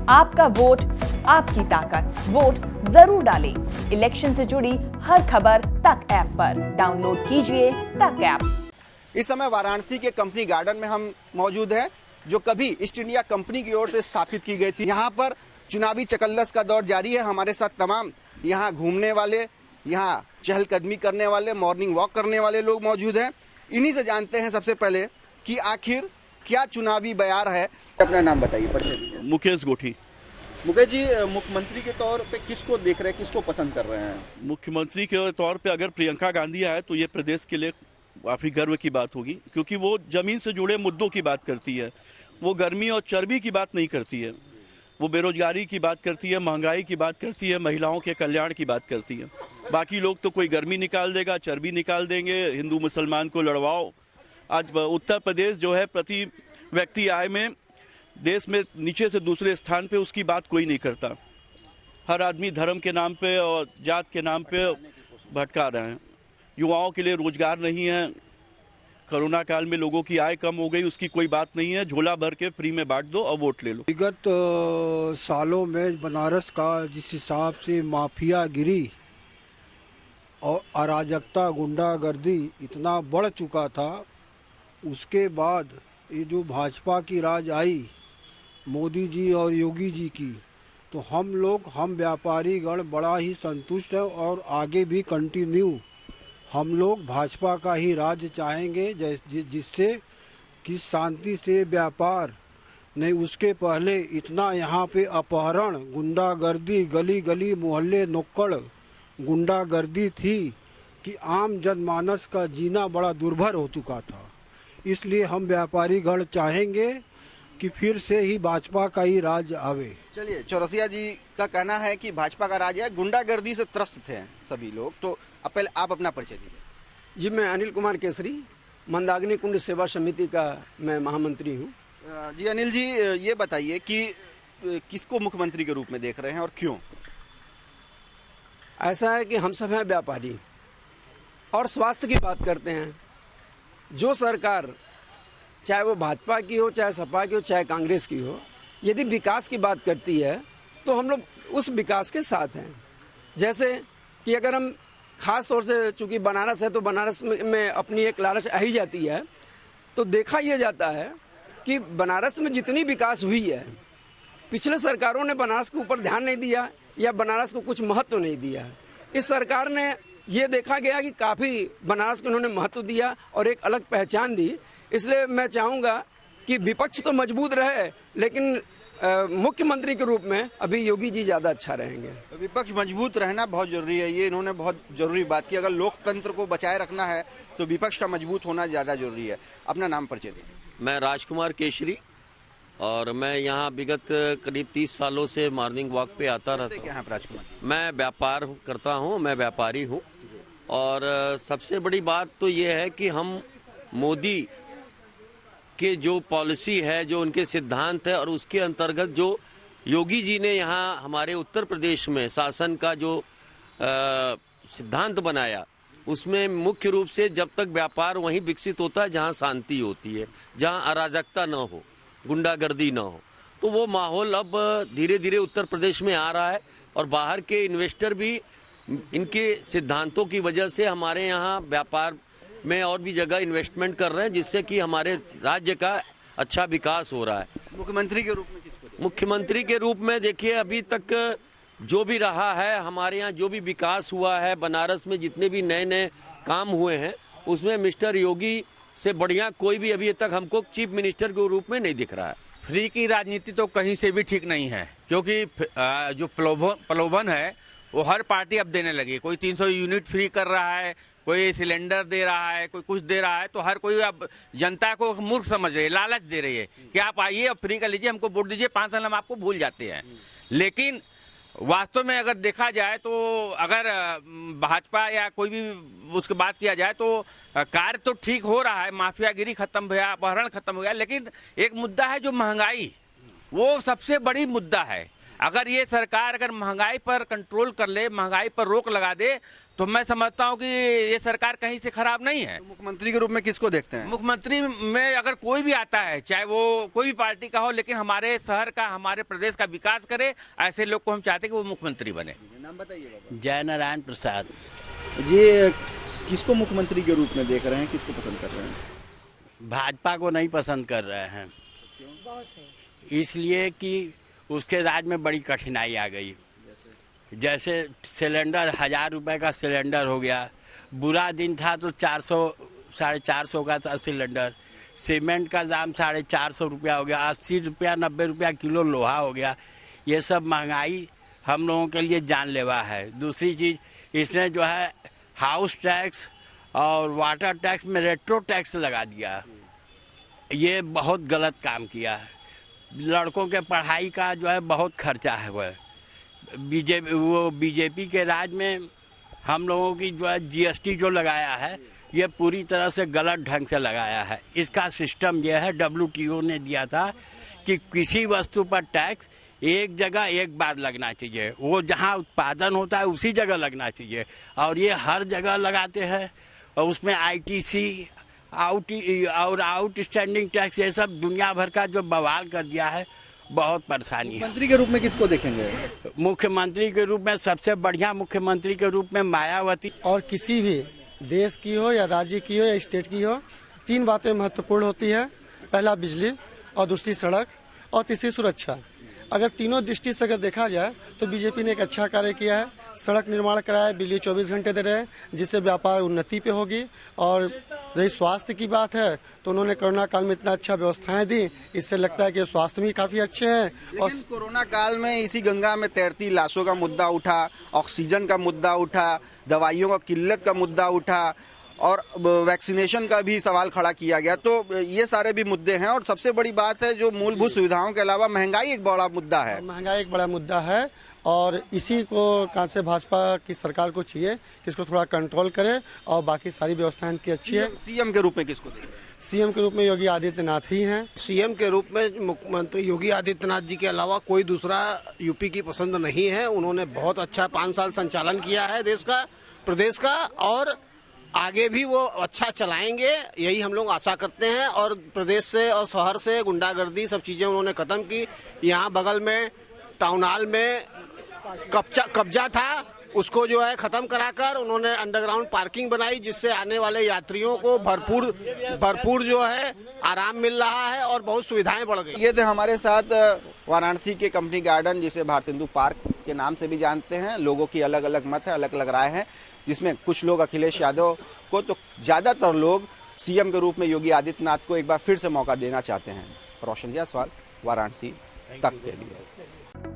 आपका वोट आपकी ताकत, वोट जरूर डालें। इलेक्शन से जुड़ी हर खबर तक ऐप पर डाउनलोड कीजिए तक ऐप। इस समय वाराणसी के कंपनी गार्डन में हम मौजूद हैं, जो कभी ईस्ट इंडिया कंपनी की ओर से स्थापित की गई थी। यहाँ पर चुनावी चकल्लस का दौर जारी है। हमारे साथ तमाम यहाँ घूमने वाले, यहाँ चहलकदमी करने वाले, मॉर्निंग वॉक करने वाले लोग मौजूद हैं। इन्हीं से जानते हैं सबसे पहले कि आखिर क्या चुनावी बयार है। अपना नाम बताइए, परिचय दीजिए। मुकेश गोठी। मुकेश जी, मुख्यमंत्री के तौर पे किसको देख रहे हैं, किसको पसंद कर रहे हैं? मुख्यमंत्री के तौर पे अगर प्रियंका गांधी आए तो ये प्रदेश के लिए काफ़ी गर्व की बात होगी, क्योंकि वो ज़मीन से जुड़े मुद्दों की बात करती है। वो गर्मी और चर्बी की बात नहीं करती है, वो बेरोजगारी की बात करती है, महंगाई की बात करती है, महिलाओं के कल्याण की बात करती है। बाकी लोग तो कोई गर्मी निकाल देगा, चर्बी निकाल देंगे, हिंदू मुसलमान को लड़वाओ। आज उत्तर प्रदेश जो है प्रति व्यक्ति आय में देश में नीचे से दूसरे स्थान पे, उसकी बात कोई नहीं करता। हर आदमी धर्म के नाम पे और जात के नाम पे भटका रहे हैं। युवाओं के लिए रोजगार नहीं है। कोरोना काल में लोगों की आय कम हो गई, उसकी कोई बात नहीं है। झोला भर के फ्री में बांट दो और वोट ले लो। विगत सालों में बनारस का जिस हिसाब से माफियागिरी और अराजकता, गुंडागर्दी इतना बढ़ चुका था, उसके बाद ये जो भाजपा की राज आई, मोदी जी और योगी जी की, तो हम व्यापारी गण बड़ा ही संतुष्ट हैं और आगे भी कंटिन्यू हम लोग भाजपा का ही राज्य चाहेंगे, जिससे कि शांति से व्यापार नहीं। उसके पहले इतना यहाँ पे अपहरण, गुंडागर्दी, गली गली मोहल्ले नुक्कड़ गुंडागर्दी थी कि आम जनमानस का जीना बड़ा दुर्भर हो चुका था। इसलिए हम व्यापारी गण चाहेंगे कि फिर से ही भाजपा का ही राज आवे। चलिए, चौरसिया जी का कहना है कि भाजपा का राज है, गुंडागर्दी से त्रस्त थे सभी लोग। तो अब पहले आप अपना परिचय दीजिए। जी, मैं अनिल कुमार केसरी, मंदाकिनी कुंड सेवा समिति का मैं महामंत्री हूँ। जी अनिल जी, ये बताइए कि किसको मुख्यमंत्री के रूप में देख रहे हैं और क्यों? ऐसा है कि हम सब हैं व्यापारी और स्वास्थ्य की बात करते हैं। जो सरकार, चाहे वो भाजपा की हो, चाहे सपा की हो, चाहे कांग्रेस की हो, यदि विकास की बात करती है तो हम लोग उस विकास के साथ हैं। जैसे कि अगर हम खास तौर से, चूंकि बनारस है तो बनारस में अपनी एक लालच आ ही जाती है, तो देखा यह जाता है कि बनारस में जितनी विकास हुई है, पिछले सरकारों ने बनारस के ऊपर ध्यान नहीं दिया या बनारस को कुछ महत्व नहीं दिया। इस सरकार ने ये देखा गया कि काफ़ी बनारस को उन्होंने महत्व दिया और एक अलग पहचान दी। इसलिए मैं चाहूँगा कि विपक्ष तो मजबूत रहे, लेकिन मुख्यमंत्री के रूप में अभी योगी जी ज़्यादा अच्छा रहेंगे। विपक्ष मजबूत रहना बहुत जरूरी है, ये इन्होंने बहुत जरूरी बात की। अगर लोकतंत्र को बचाए रखना है तो विपक्ष का मजबूत होना ज़्यादा जरूरी है। अपना नाम परिचय दीजिए। मैं राजकुमार केशरी और मैं यहाँ विगत करीब 30 सालों से मॉर्निंग वॉक पे आता रहता हूँ। क्या है राजकुमार? मैं व्यापार करता हूँ, मैं व्यापारी हूँ। और सबसे बड़ी बात तो ये है कि हम मोदी के जो पॉलिसी है, जो उनके सिद्धांत है, और उसके अंतर्गत जो योगी जी ने यहाँ हमारे उत्तर प्रदेश में शासन का जो सिद्धांत बनाया, उसमें मुख्य रूप से जब तक व्यापार वहीं विकसित होता है जहाँ शांति होती है, जहाँ अराजकता न हो, गुंडागर्दी न हो, तो वो माहौल अब धीरे धीरे उत्तर प्रदेश में आ रहा है। और बाहर के इन्वेस्टर भी इनके सिद्धांतों की वजह से हमारे यहाँ व्यापार में और भी जगह इन्वेस्टमेंट कर रहे हैं, जिससे कि हमारे राज्य का अच्छा विकास हो रहा है। मुख्यमंत्री के रूप में किसको? मुख्यमंत्री के रूप में देखिए, अभी तक जो भी रहा है, हमारे यहाँ जो भी विकास हुआ है, बनारस में जितने भी नए नए काम हुए हैं, उसमें मिस्टर योगी से बढ़िया कोई भी अभी तक हमको चीफ मिनिस्टर के रूप में नहीं दिख रहा है। फ्री की राजनीति तो कहीं से भी ठीक नहीं है, क्योंकि जो प्रलोभन है वो हर पार्टी अब देने लगी। कोई 300 यूनिट फ्री कर रहा है, कोई सिलेंडर दे रहा है, कोई कुछ दे रहा है, तो हर कोई अब जनता को मूर्ख समझ रही है, लालच दे रही है कि आप आइए और फ्री कर लीजिए, हमको वोट दीजिए, 5 साल हम आपको भूल जाते हैं। लेकिन वास्तव में अगर देखा जाए तो अगर भाजपा या कोई भी उसकी बात किया जाए तो कार्य तो ठीक हो रहा है, माफियागिरी खत्म हो गया, अपहरण खत्म हो गया, लेकिन एक मुद्दा है जो महंगाई, वो सबसे बड़ी मुद्दा है। अगर ये सरकार अगर महंगाई पर कंट्रोल कर ले, महंगाई पर रोक लगा दे, तो मैं समझता हूँ कि ये सरकार कहीं से खराब नहीं है। तो मुख्यमंत्री के रूप में किसको देखते हैं? मुख्यमंत्री में अगर कोई भी आता है, चाहे वो कोई भी पार्टी का हो, लेकिन हमारे शहर का, हमारे प्रदेश का विकास करे, ऐसे लोग को हम चाहते हैं कि वो मुख्यमंत्री बने। नाम बताइए बाबा। जय नारायण प्रसाद। ये किसको मुख्यमंत्री के रूप में देख रहे हैं, किसको पसंद कर रहे हैं? भाजपा को नहीं पसंद कर रहे हैं, इसलिए कि उसके राज में बड़ी कठिनाई आ गई। जैसे सिलेंडर 1000 रुपए का सिलेंडर हो गया, बुरा दिन था तो 400 450 का था सिलेंडर। सीमेंट का दाम 450 रुपया हो गया, 80 रुपया 90 रुपया किलो लोहा हो गया। ये सब महंगाई हम लोगों के लिए जानलेवा है। दूसरी चीज़, इसने जो है हाउस टैक्स और वाटर टैक्स में रेट्रो टैक्स लगा दिया। ये बहुत गलत काम किया है। लड़कों के पढ़ाई का जो है बहुत खर्चा है। वह बीजेपी के राज में हम लोगों की जो है जीएसटी जो लगाया है, ये पूरी तरह से गलत ढंग से लगाया है। इसका सिस्टम यह है, WTO ने दिया था कि किसी वस्तु पर टैक्स एक जगह एक बार लगना चाहिए, वो जहाँ उत्पादन होता है उसी जगह लगना चाहिए, और ये हर जगह लगाते हैं। और उसमें ITC और आउटस्टैंडिंग टैक्स, ये सब दुनिया भर का जो बवाल कर दिया है, बहुत परेशानी है। मुख्यमंत्री के रूप में किसको देखेंगे? मुख्यमंत्री के रूप में सबसे बढ़िया मुख्यमंत्री के रूप में मायावती। और किसी भी देश की हो या राज्य की हो या स्टेट की हो, 3 बातें महत्वपूर्ण होती है। पहला बिजली, और दूसरी सड़क, और तीसरी सुरक्षा। अगर तीनों दृष्टि से अगर देखा जाए तो बीजेपी ने एक अच्छा कार्य किया है। सड़क निर्माण कराया, बिजली 24 घंटे दे रहे हैं, जिससे व्यापार उन्नति पे होगी। और रही स्वास्थ्य की बात है तो उन्होंने कोरोना काल में इतना अच्छा व्यवस्थाएं दी, इससे लगता है कि स्वास्थ्य भी काफी अच्छे हैं। और कोरोना काल में इसी गंगा में तैरती लाशों का मुद्दा उठा, ऑक्सीजन का मुद्दा उठा, दवाइयों का किल्लत का मुद्दा उठा, और वैक्सीनेशन का भी सवाल खड़ा किया गया। तो ये सारे भी मुद्दे हैं। और सबसे बड़ी बात है, जो मूलभूत सुविधाओं के अलावा महंगाई एक बड़ा मुद्दा है। महंगाई एक बड़ा मुद्दा है, और इसी को कहाँ से भाजपा की सरकार को चाहिए कि इसको थोड़ा कंट्रोल करे, और बाकी सारी व्यवस्था इनकी अच्छी है। सीएम के रूप में किसको देखें? सीएम के रूप में योगी आदित्यनाथ ही हैं। सीएम के रूप में मुख्यमंत्री योगी आदित्यनाथ जी के अलावा कोई दूसरा यूपी की पसंद नहीं है। उन्होंने बहुत अच्छा 5 साल संचालन किया है देश का, प्रदेश का, और आगे भी वो अच्छा चलाएंगे, यही हम लोग आशा करते हैं। और प्रदेश से और शहर से गुंडागर्दी सब चीजें उन्होंने खत्म की। यहाँ बगल में टाउन हॉल में कब्जा था, उसको जो है खत्म कराकर उन्होंने अंडरग्राउंड पार्किंग बनाई, जिससे आने वाले यात्रियों को भरपूर जो है आराम मिल रहा है और बहुत सुविधाएं बढ़ गई। ये थे हमारे साथ वाराणसी के कंपनी गार्डन, जिसे भारतेंदु पार्क के नाम से भी जानते हैं। लोगों की अलग अलग मत है, अलग अलग राय है, जिसमें कुछ लोग अखिलेश यादव को, तो ज्यादातर लोग सीएम के रूप में योगी आदित्यनाथ को एक बार फिर से मौका देना चाहते हैं। रोशन जायसवाल, वाराणसी तक के लिए।